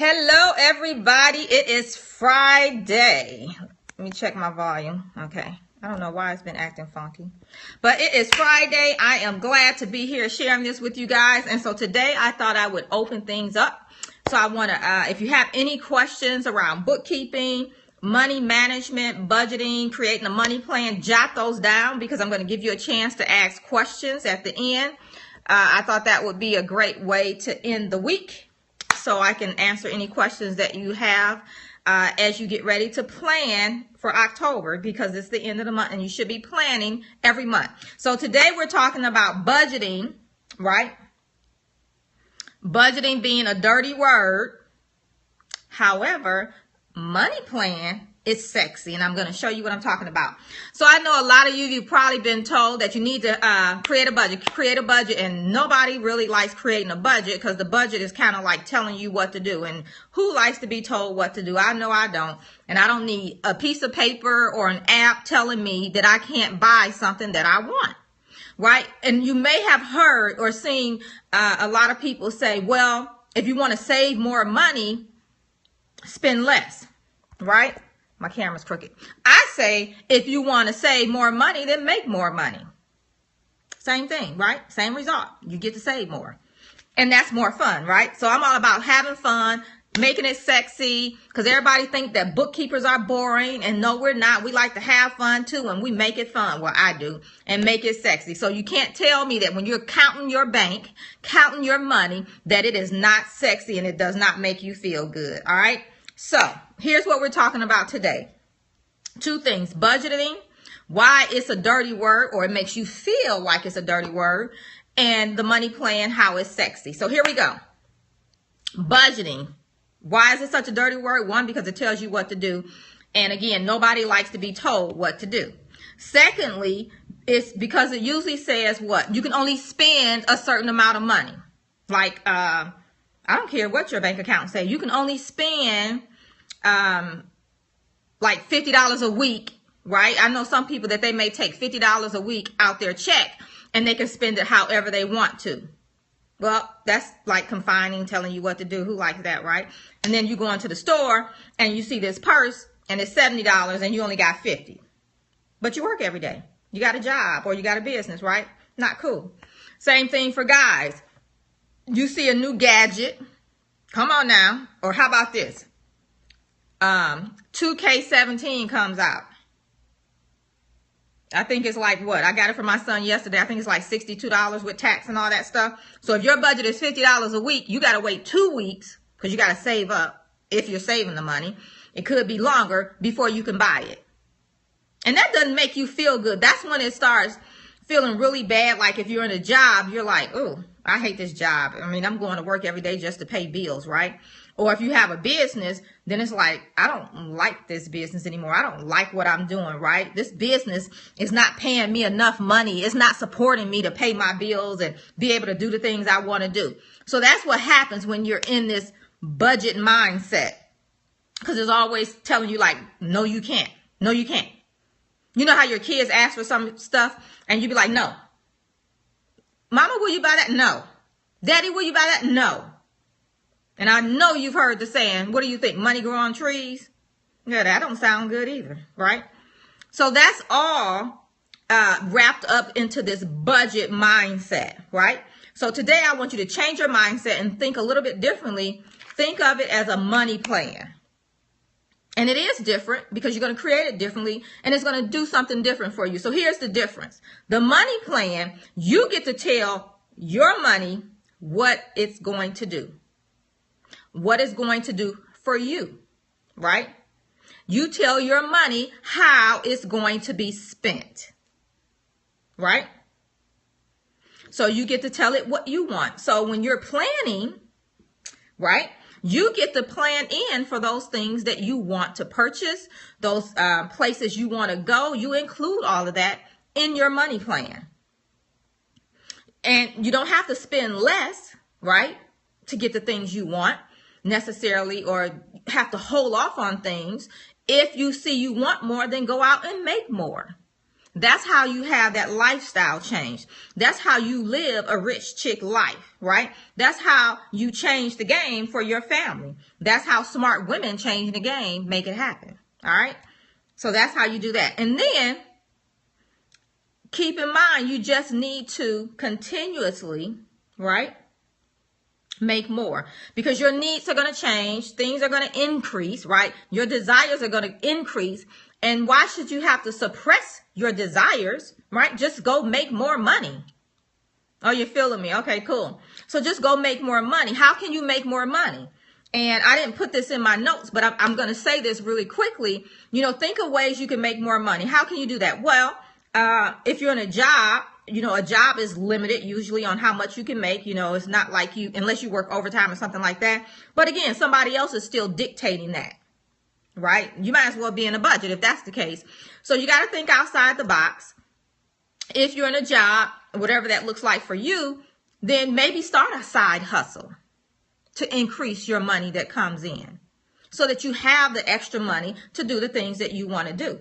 Hello, everybody. It is Friday. Let me check my volume. Okay. I don't know why it's been acting funky. But it is Friday. I am glad to be here sharing this with you guys. And so today I thought I would open things up. So I want to, if you have any questions around bookkeeping, money management, budgeting, creating a money plan, jot those down because I'm going to give you a chance to ask questions at the end. I thought that would be a great way to end the week, so I can answer any questions that you have as you get ready to plan for October, because it's the end of the month and you should be planning every month. So today we're talking about budgeting, right? Budgeting being a dirty word. However, money plan is sexy, and I'm going to show you what I'm talking about. So I know a lot of you've probably been told that you need to create a budget, and nobody really likes creating a budget because the budget is kind of like telling you what to do, and who likes to be told what to do? I know I don't, and I don't need a piece of paper or an app telling me that I can't buy something that I want, right? And you may have heard or seen a lot of people say, well, if you want to save more money, spend less, right? My camera's crooked. I say, if you want to save more money, then make more money. Same thing, right? Same result. You get to save more. And that's more fun, right? So I'm all about having fun, making it sexy, because everybody thinks that bookkeepers are boring. And no, we're not. We like to have fun too, and we make it fun. Well, I do. And make it sexy. So you can't tell me that when you're counting your bank, counting your money, that it is not sexy and it does not make you feel good. All right? So here's what we're talking about today. Two things: budgeting, why it's a dirty word, or it makes you feel like it's a dirty word, and the money plan, how it's sexy. So here we go. Budgeting. Why is it such a dirty word? One, because it tells you what to do. And again, nobody likes to be told what to do. Secondly, it's because it usually says what? You can only spend a certain amount of money. Like, I don't care what your bank account says. You can only spend like $50 a week, right? I know some people that they may take $50 a week out their check and they can spend it however they want to. Well, that's like confining, telling you what to do. Who likes that, right? And then you go into the store and you see this purse and it's $70 and you only got $50. But you work every day. You got a job or you got a business, right? Not cool. Same thing for guys. You see a new gadget. Come on now. Or how about this? 2K17 comes out. I think it's like what? I got it for my son yesterday. I think it's like $62 with tax and all that stuff. So if your budget is $50 a week, you got to wait 2 weeks because you got to save up if you're saving the money. It could be longer before you can buy it. And that doesn't make you feel good. That's when it starts feeling really bad. Like if you're in a job, you're like, oh, I hate this job. I mean, I'm going to work every day just to pay bills, right? Or if you have a business, then it's like, I don't like this business anymore. I don't like what I'm doing, right? This business is not paying me enough money. It's not supporting me to pay my bills and be able to do the things I want to do. So that's what happens when you're in this budget mindset. Because it's always telling you like, no, you can't. No, you can't. You know how your kids ask for some stuff and you be like, no. Mama, will you buy that? No. Daddy, will you buy that? No. And I know you've heard the saying, what do you think? Money grow on trees? Yeah, that don't sound good either, right? So that's all wrapped up into this budget mindset, right? So today I want you to change your mindset and think a little bit differently. Think of it as a money plan. And it is different because you're going to create it differently and it's going to do something different for you. So here's the difference. The money plan, you get to tell your money what it's going to do. What it's going to do for you, right? You tell your money how it's going to be spent, right? So you get to tell it what you want. So when you're planning, right, you get to plan in for those things that you want to purchase, those places you want to go. You include all of that in your money plan. And you don't have to spend less, right, to get the things you want necessarily, or have to hold off on things. If you see you want more, then go out and make more. That's how you have that lifestyle change. That's how you live a rich chick life, right? That's how you change the game for your family. That's how smart women change the game, make it happen. All right. So that's how you do that. And then keep in mind, you just need to continuously, right, make more, because your needs are going to change. Things are going to increase, right? Your desires are going to increase. And why should you have to suppress your desires, right? Just go make more money. Oh, you're feeling me? Okay, cool. So just go make more money. How can you make more money? And I didn't put this in my notes, but I'm going to say this really quickly. You know, think of ways you can make more money. How can you do that? Well, if you're in a job, you know, a job is limited usually on how much you can make. You know, it's not like you, unless you work overtime or something like that. But again, somebody else is still dictating that, right? You might as well be in a budget if that's the case. So you got to think outside the box. If you're in a job, whatever that looks like for you, then maybe start a side hustle to increase your money that comes in so that you have the extra money to do the things that you want to do.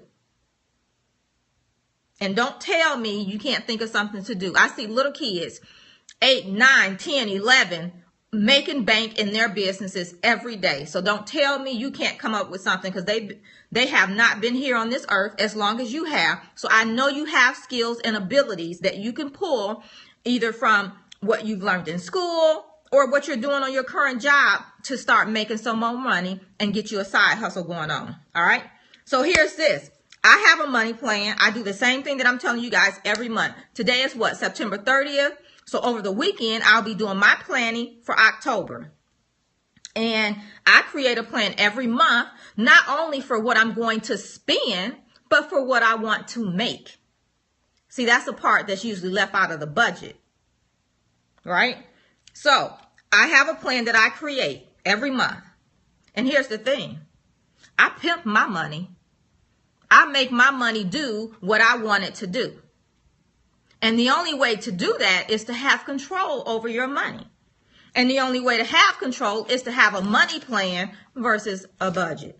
And don't tell me you can't think of something to do. I see little kids, 8, 9, 10, 11, making bank in their businesses every day. So don't tell me you can't come up with something, because they have not been here on this earth as long as you have. So I know you have skills and abilities that you can pull either from what you've learned in school or what you're doing on your current job to start making some more money and get you a side hustle going on. All right. So here's this. I have a money plan. I do the same thing that I'm telling you guys every month. Today is what? September 30th. So over the weekend, I'll be doing my planning for October. And I create a plan every month, not only for what I'm going to spend, but for what I want to make. See, that's the part that's usually left out of the budget, right? So I have a plan that I create every month. And here's the thing. I pimp my money. I make my money do what I want it to do. And the only way to do that is to have control over your money. And the only way to have control is to have a money plan versus a budget.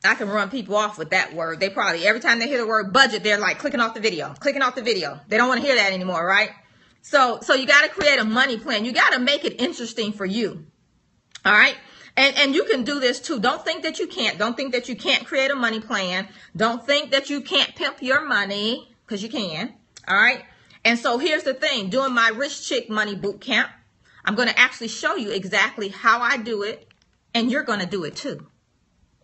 I can run people off with that word. They probably, every time they hear the word budget, they're like clicking off the video. They don't want to hear that anymore, right? So you got to create a money plan. You got to make it interesting for you. All right? And you can do this too. Don't think that you can't. Don't think that you can't create a money plan. Don't think that you can't pimp your money, because you can. All right. And so here's the thing. Doing my Rich Chick Money Boot Camp, I'm going to actually show you exactly how I do it. And you're going to do it too.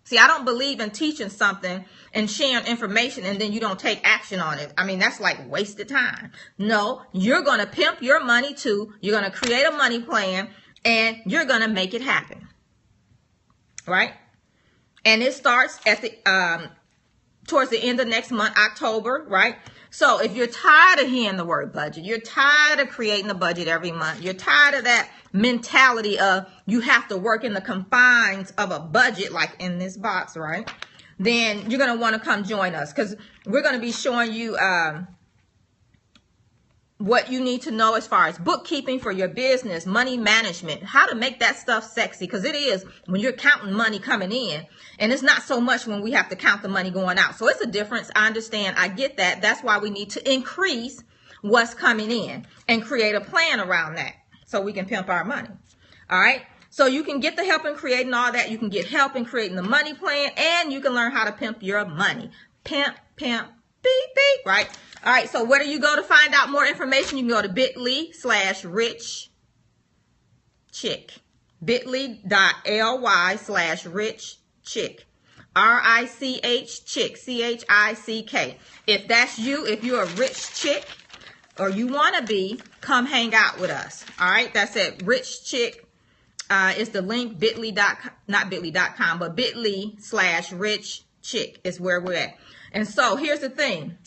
See, I don't believe in teaching something and sharing information and then you don't take action on it. I mean, that's like wasted time. No, you're going to pimp your money too. You're going to create a money plan and you're going to make it happen. Right? And it starts at the towards the end of next month, October, right? So if you're tired of hearing the word budget, you're tired of creating a budget every month, you're tired of that mentality of you have to work in the confines of a budget like in this box, right? Then you're going to want to come join us, because we're going to be showing you what you need to know as far as bookkeeping for your business, money management, how to make that stuff sexy, because it is when you're counting money coming in, and it's not so much when we have to count the money going out. So it's a difference. I understand. I get that. That's why we need to increase what's coming in and create a plan around that so we can pimp our money. All right. So you can get the help in creating all that. You can get help in creating the money plan, and you can learn how to pimp your money. Pimp, beep, beep, right? All right, so where do you go to find out more information? You can go to bit.ly/richchick. bit.ly/richchick. RICH chick. CHICK. If that's you, if you're a rich chick or you want to be, come hang out with us. All right, that's at Rich Chick. It's the link not bit.ly.com, but bit.ly/richchick is where we're at. And so here's the thing.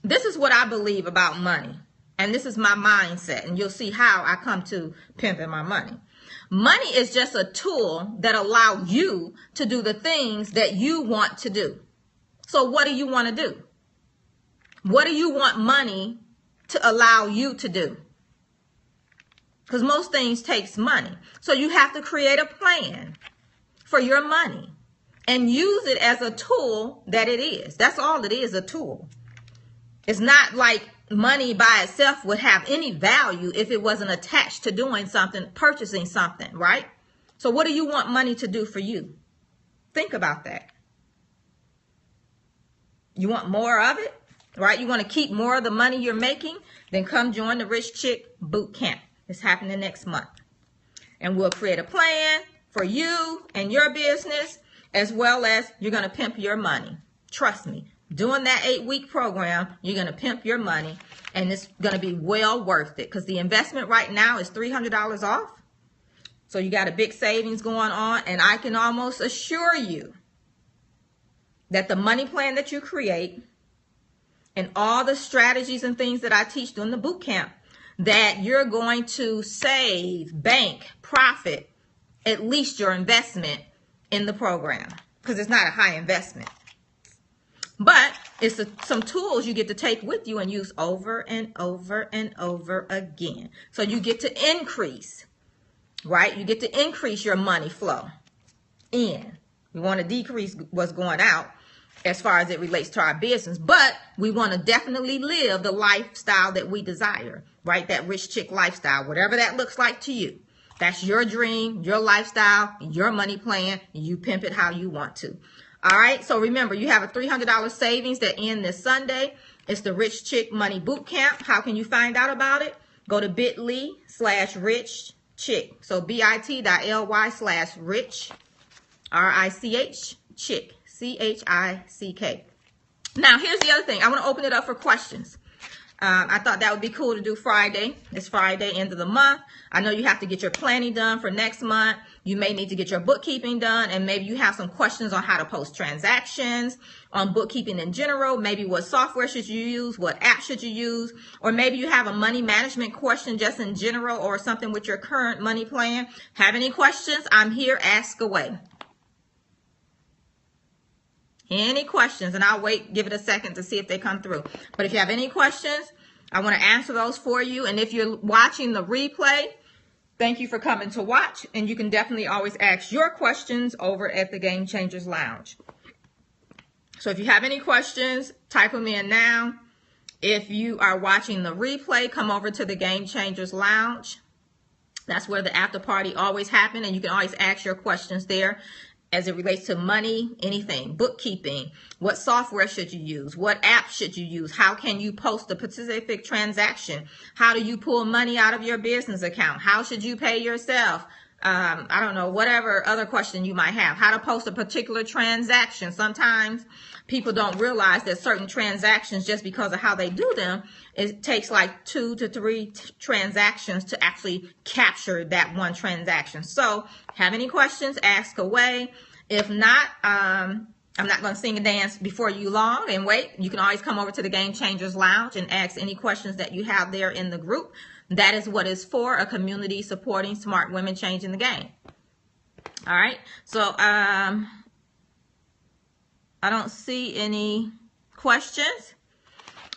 This is what I believe about money. And this is my mindset. And you'll see how I come to pimping my money. Money is just a tool that allows you to do the things that you want to do. So what do you want to do? What do you want money to allow you to do? Because most things takes money. So you have to create a plan for your money. and use it as a tool that it is. That's all it is, a tool. It's not like money by itself would have any value if it wasn't attached to doing something, purchasing something, right? So what do you want money to do for you? Think about that. You want more of it, right? You want to keep more of the money you're making? Then come join the Rich Chick Boot Camp. It's happening next month. And we'll create a plan for you and your business, as well as you're going to pimp your money. Trust me, doing that 8-week program, you're going to pimp your money, and it's going to be well worth it, because the investment right now is $300 off. So you got a big savings going on, and I can almost assure you that the money plan that you create and all the strategies and things that I teach during the boot camp, that you're going to save, bank, profit, at least your investment in the program, because it's not a high investment. But it's some tools you get to take with you and use over and over and over again. So you get to increase, right? You get to increase your money flow in. We want to decrease what's going out as far as it relates to our business, but we want to definitely live the lifestyle that we desire, right? That rich chick lifestyle, whatever that looks like to you. That's your dream, your lifestyle, your money plan. You pimp it how you want to. All right. So remember, you have a $300 savings that end this Sunday. It's the Rich Chick Money Boot Camp. How can you find out about it? Go to bit.ly/rich chick. So bit.ly/rich, RICH, chick, CHICK. Now, here's the other thing. I want to open it up for questions. I thought that would be cool to do Friday. It's Friday, end of the month. I know you have to get your planning done for next month. You may need to get your bookkeeping done, and maybe you have some questions on how to post transactions, on bookkeeping in general. Maybe what software should you use? What app should you use? Or maybe you have a money management question just in general, or something with your current money plan. Have any questions? I'm here. Ask away. Any questions? And I'll wait, give it a second to see if they come through. But if you have any questions, I want to answer those for you. And if you're watching the replay, thank you for coming to watch. And you can definitely always ask your questions over at the Game Changers Lounge. So if you have any questions, type them in now. If you are watching the replay, come over to the Game Changers Lounge. That's where the after party always happens. And you can always ask your questions there. As it relates to money, anything, bookkeeping, what software should you use? What app should you use? How can you post a specific transaction? How do you pull money out of your business account? How should you pay yourself? I don't know, whatever other question you might have. How to post a particular transaction. Sometimes people don't realize that certain transactions, just because of how they do them, it takes like 2 to 3 transactions to actually capture that one transaction. So, have any questions, ask away. If not, I'm not going to sing and dance before you long and wait. You can always come over to the Game Changers Lounge and ask any questions that you have there in the group. That is what it's for, a community supporting smart women changing the game. All right. So, I don't see any questions.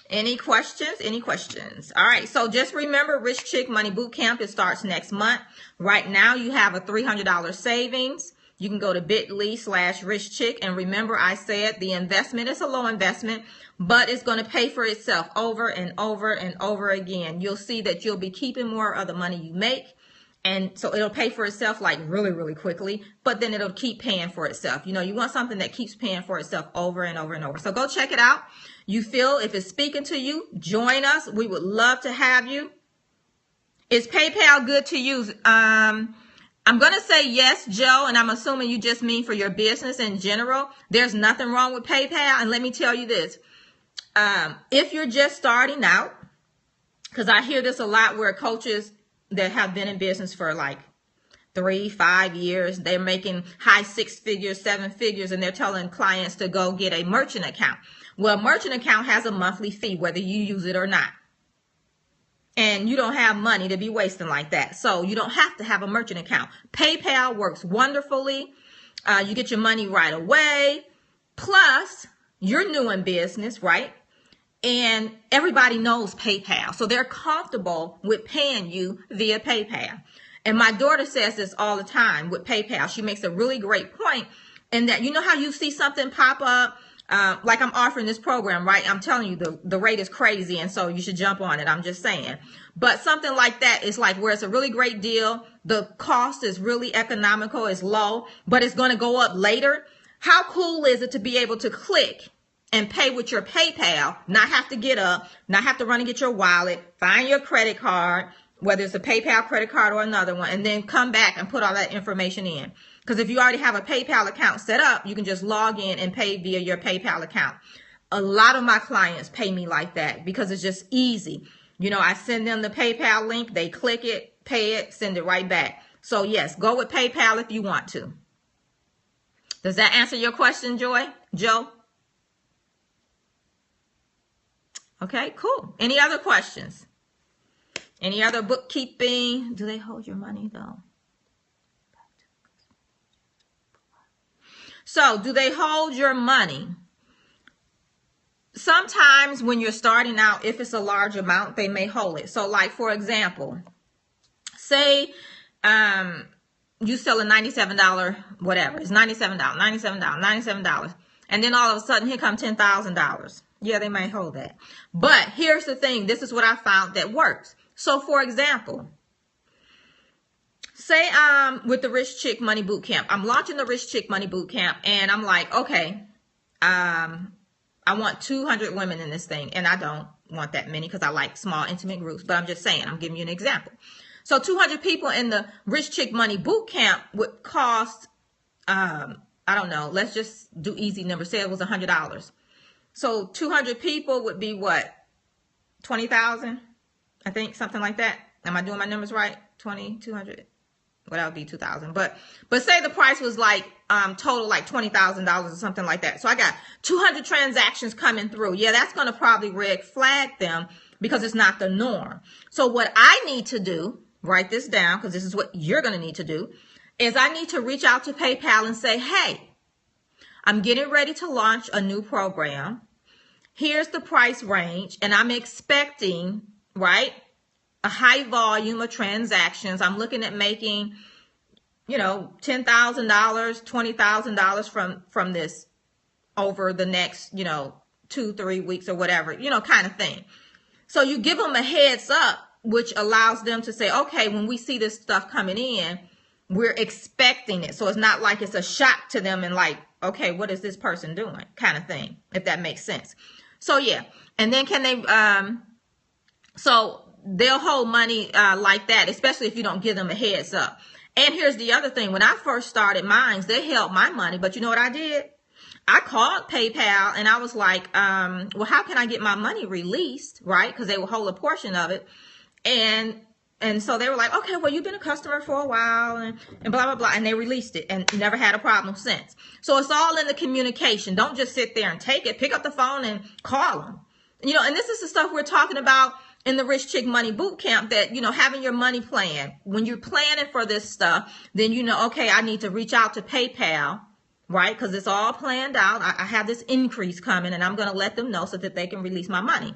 Any questions? Any questions? All right. So just remember, Rich Chick Money Boot Camp, it starts next month. Right now, you have a $300 savings. You can go to bit.ly/rich chick. And remember, I said the investment is a low investment, but it's going to pay for itself over and over and over again. You'll see that you'll be keeping more of the money you make. And so it'll pay for itself like really, really quickly, but then it'll keep paying for itself. You know, you want something that keeps paying for itself over and over and over. So go check it out. You feel if it's speaking to you, join us. We would love to have you. Is PayPal good to use? I'm going to say yes, Joe, and I'm assuming you just mean for your business in general. There's nothing wrong with PayPal. And let me tell you this. If you're just starting out, because I hear this a lot where coaches that have been in business for like 3-5 years, they're making high 6 figures, 7 figures, and they're telling clients to go get a merchant account. Well, a merchant account has a monthly fee, whether you use it or not. And you don't have money to be wasting like that. So you don't have to have a merchant account. PayPal works wonderfully. You get your money right away. Plus, you're new in business, right? And everybody knows PayPal. So they're comfortable with paying you via PayPal. And my daughter says this all the time with PayPal. She makes a really great point. And that, you know how you see something pop up, like I'm offering this program, right? I'm telling you the rate is crazy, and so you should jump on it. I'm just saying. But something like that is like where it's a really great deal. The cost is really economical, it's low, but it's going to go up later. How cool is it to be able to click and pay with your PayPal, not have to get up, not have to run and get your wallet, find your credit card, whether it's a PayPal credit card or another one, and then come back and put all that information in. Because if you already have a PayPal account set up, you can just log in and pay via your PayPal account. A lot of my clients pay me like that because it's just easy. You know, I send them the PayPal link, they click it, pay it, send it right back. So yes, go with PayPal if you want to. Does that answer your question, Joe? Okay, cool. Any other questions? Any other bookkeeping? Do they hold your money though? So, do they hold your money? Sometimes when you're starting out, if it's a large amount, they may hold it. So, like, for example, say you sell a $97, whatever. It's $97. And then all of a sudden, here comes $10,000. Yeah, they may hold that. But here's the thing. This is what I found that works. So, for example, say with the Rich Chick Money Bootcamp, I'm launching the Rich Chick Money Bootcamp, and I'm like, okay, I want 200 women in this thing, and I don't want that many because I like small, intimate groups, but I'm just saying, I'm giving you an example. So 200 people in the Rich Chick Money Bootcamp would cost, I don't know, let's just do easy numbers. Say it was $100. So 200 people would be what? 20,000, I think, something like that. Am I doing my numbers right? 20, 200. Well, that would be 2,000. But say the price was like total like $20,000 or something like that. So I got 200 transactions coming through. Yeah, that's going to probably red flag them because it's not the norm. So what I need to do, write this down because this is what you're going to need to do, is I need to reach out to PayPal and say, hey, I'm getting ready to launch a new program. Here's the price range, and I'm expecting, right, a high volume of transactions. I'm looking at making, you know, $10,000, $20,000 from this over the next, you know, 2-3 weeks or whatever, you know, kind of thing. So you give them a heads up, which allows them to say, okay, when we see this stuff coming in, we're expecting it. So it's not like it's a shock to them and like, okay, what is this person doing, kind of thing, if that makes sense. So yeah, and then can they, so they'll hold money like that, especially if you don't give them a heads up. And here's the other thing. When I first started mine, they held my money, but you know what I did? I called PayPal and I was like, well, how can I get my money released, right? Because they will hold a portion of it. And so they were like, okay, well, you've been a customer for a while and blah, blah, blah. And they released it and never had a problem since. So it's all in the communication. Don't just sit there and take it. Pick up the phone and call them. You know, and this is the stuff we're talking about in the Rich Chick Money Bootcamp, that, you know, having your money plan. When you're planning for this stuff, then you know, okay, I need to reach out to PayPal, right? Because it's all planned out. I have this increase coming and I'm going to let them know so that they can release my money.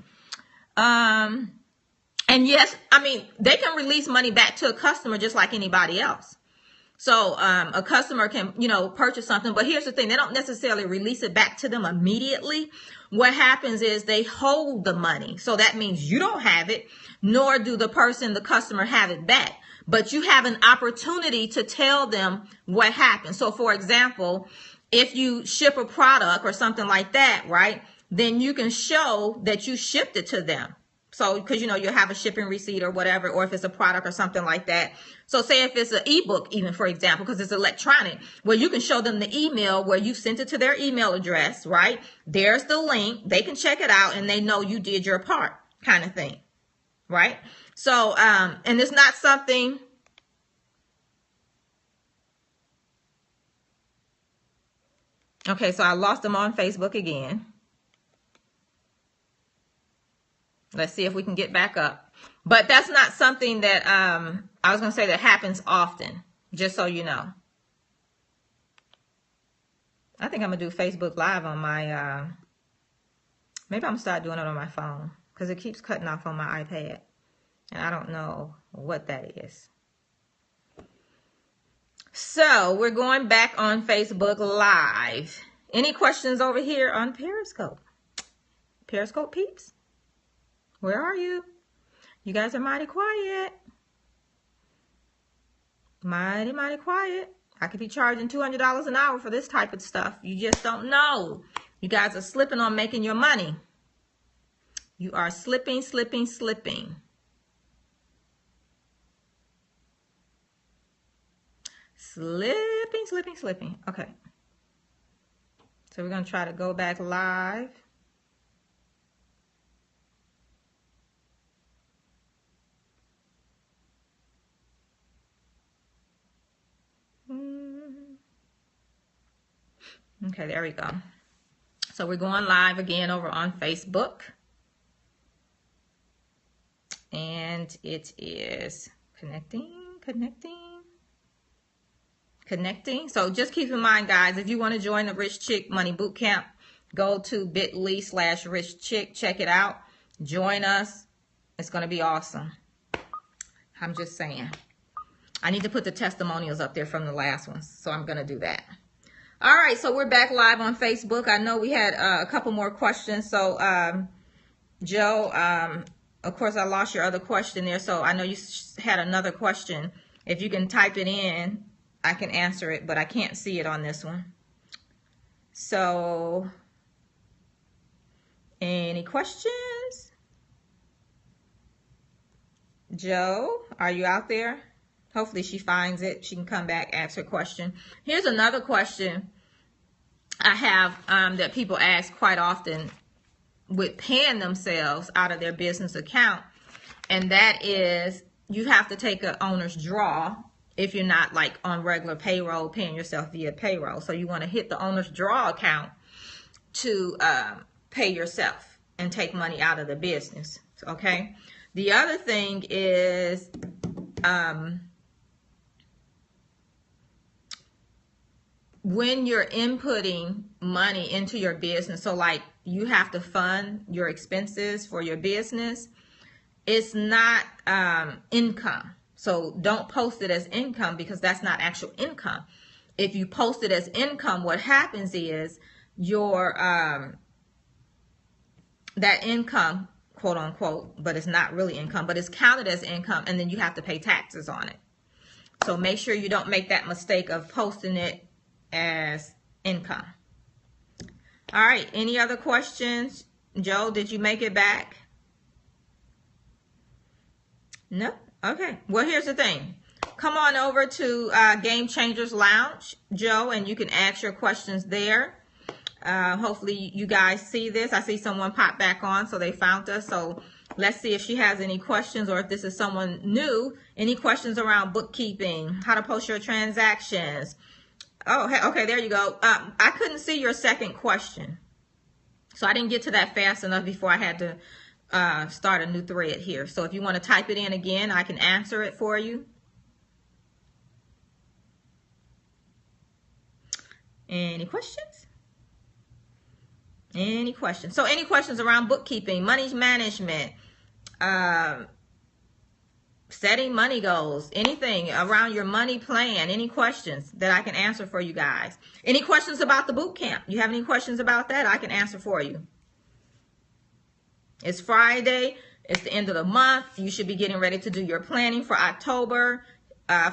And yes, I mean, they can release money back to a customer just like anybody else. So a customer can, you know, purchase something. But here's the thing. They don't necessarily release it back to them immediately. What happens is they hold the money. So that means you don't have it, nor do the customer have it back. But you have an opportunity to tell them what happened. So, for example, if you ship a product or something like that, right, then you can show that you shipped it to them. So, because, you know, you'll have a shipping receipt or whatever, or if it's a product or something like that. So say if it's an ebook, even, for example, because it's electronic, well, you can show them the email where you sent it to their email address, right? There's the link. They can check it out and they know you did your part, kind of thing, right? So, and it's not something. Okay, so I lost them on Facebook again. Let's see if we can get back up. But that's not something that I was going to say that happens often, just so you know. I think I'm going to do Facebook Live on my, maybe I'm going to start doing it on my phone because it keeps cutting off on my iPad. And I don't know what that is. So we're going back on Facebook Live. Any questions over here on Periscope? Periscope peeps? Where are you? You guys are mighty quiet. Mighty, mighty quiet. I could be charging $200 an hour for this type of stuff. You just don't know. You guys are slipping on making your money. You are slipping, slipping, slipping. Slipping, slipping, slipping. Okay. So we're going to try to go back live. Okay, there we go. So we're going live again over on Facebook. And it is connecting. So just keep in mind, guys, if you want to join the Rich Chick Money Bootcamp, go to bit.ly/Rich Chick. Check it out. Join us. It's going to be awesome. I'm just saying. I need to put the testimonials up there from the last ones, so I'm going to do that. All right, so we're back live on Facebook. I know we had a couple more questions. So, Joe, of course, I lost your other question there, so I know you had another question. If you can type it in, I can answer it, but I can't see it on this one. So, any questions? Joe, are you out there? Hopefully she finds it. She can come back, ask her question. Here's another question I have that people ask quite often with paying themselves out of their business account. And that is, you have to take an owner's draw if you're not like on regular payroll, paying yourself via payroll. So you want to hit the owner's draw account to pay yourself and take money out of the business. Okay. The other thing is, when you're inputting money into your business, so like you have to fund your expenses for your business, it's not income. So don't post it as income because that's not actual income. If you post it as income, what happens is your that income, quote unquote, but it's not really income, but it's counted as income, and then you have to pay taxes on it. So make sure you don't make that mistake of posting it as income. All right, any other questions? Joe, did you make it back? No? Okay. Well, here's the thing. Come on over to Game Changers Lounge, Joe, and you can ask your questions there. Hopefully you guys see this. I see someone pop back on, so they found us. So let's see if she has any questions, or if this is someone new. Any questions around bookkeeping, how to post your transactions? Oh, okay, there you go. I couldn't see your second question, so I didn't get to that fast enough before I had to start a new thread here. So if you want to type it in again, I can answer it for you. Any questions? Any questions? So any questions around bookkeeping, money management, setting money goals, anything around your money plan, any questions that I can answer for you guys? Any questions about the boot camp? You have any questions about that? I can answer for you. It's Friday. It's the end of the month. You should be getting ready to do your planning for October,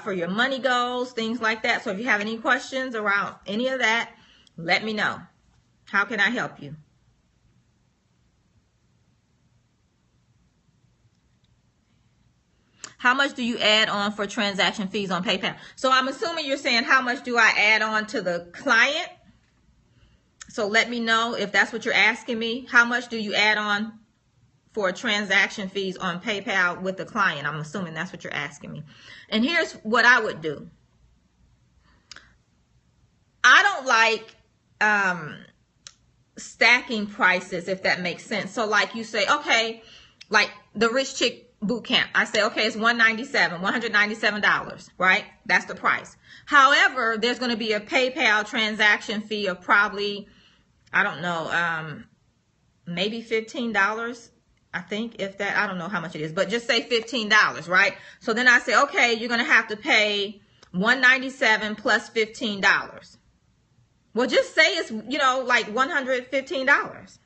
for your money goals, things like that. So if you have any questions around any of that, let me know. How can I help you? How much do you add on for transaction fees on PayPal? So I'm assuming you're saying, how much do I add on to the client? So let me know if that's what you're asking me. How much do you add on for transaction fees on PayPal with the client? I'm assuming that's what you're asking me. And here's what I would do. I don't like stacking prices, if that makes sense. So like you say, okay, like the Rich Chick boot camp, I say, okay, it's $197, right? That's the price. However, there's going to be a PayPal transaction fee of probably, I don't know, maybe $15, I think, if that, I don't know how much it is, but just say $15, right? So then I say, okay, you're going to have to pay $197 plus $15. Well, just say it's, like $115.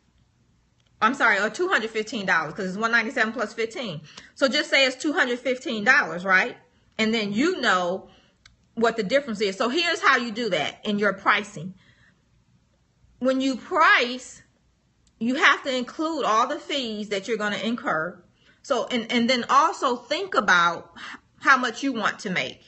I'm sorry, or $215 because it's $197 plus 15. So just say it's $215, right? And then you know what the difference is. So here's how you do that in your pricing. When you price, you have to include all the fees that you're going to incur. So, and then also think about how much you want to make.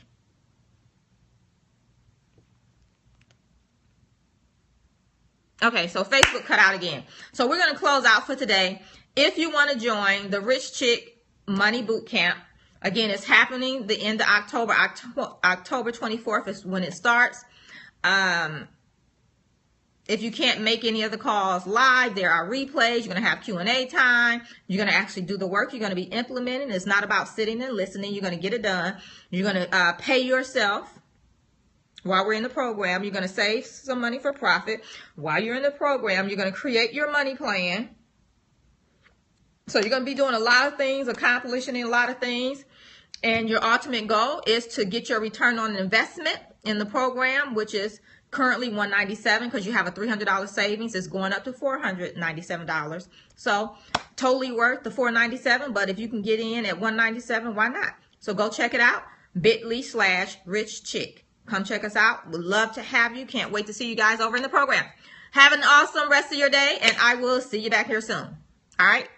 Okay, so Facebook cut out again. So we're going to close out for today. If you want to join the Rich Chick Money Boot Camp, again, it's happening the end of October. October 24th is when it starts. If you can't make any of the calls live, there are replays. You're going to have Q&A time. You're going to actually do the work. You're going to be implementing. It's not about sitting and listening. You're going to get it done. You're going to pay yourself while we're in the program. You're going to save some money for profit. While you're in the program, you're going to create your money plan. So you're going to be doing a lot of things, accomplishing a lot of things. And your ultimate goal is to get your return on investment in the program, which is currently $197 because you have a $300 savings. It's going up to $497. So totally worth the $497. But if you can get in at $197, why not? So go check it out. bit.ly/richchick. Come check us out. We'd love to have you. Can't wait to see you guys over in the program. Have an awesome rest of your day, and I will see you back here soon. All right.